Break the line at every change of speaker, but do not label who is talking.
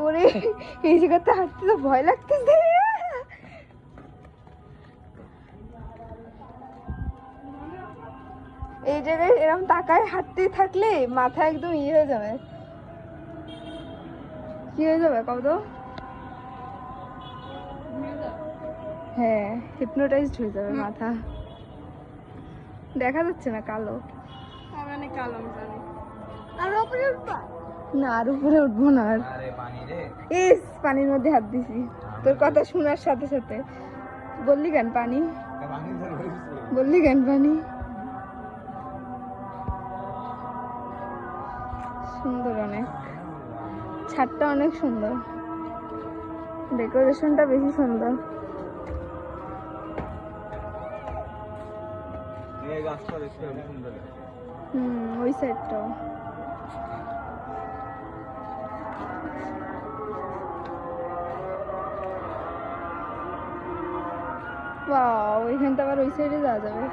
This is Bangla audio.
ওরে এই জায়গাতে হাঁটতে তো ভয় লাগতেছে। এই জায়গায় এরকম তাকায় হাঁটতে থাকলে মাথা একদম ইয়ে হয়ে যাবে। কি হয়ে যাবে কত? হ্যাঁ, হিপনোটাইজড হয়ে যাবে মাথা। দেখা যাচ্ছে না, কালো।
কালো জানি। আর উপরে উঠবা?
না, আর উপরে উঠবো না। আর ইস, পানির মধ্যে হাত দিছি তোর কথা শোনার সাথে সাথে। বললি কেন পানি? বললি কেন পানি? সুন্দর অনেক, ছাদটা অনেক সুন্দর, ডেকোরেশনটা বেশি সুন্দর। ওই সাইডটাও। ওয়াও, ওইখানটা আবার ওই সাইডে যাওয়া যাবে।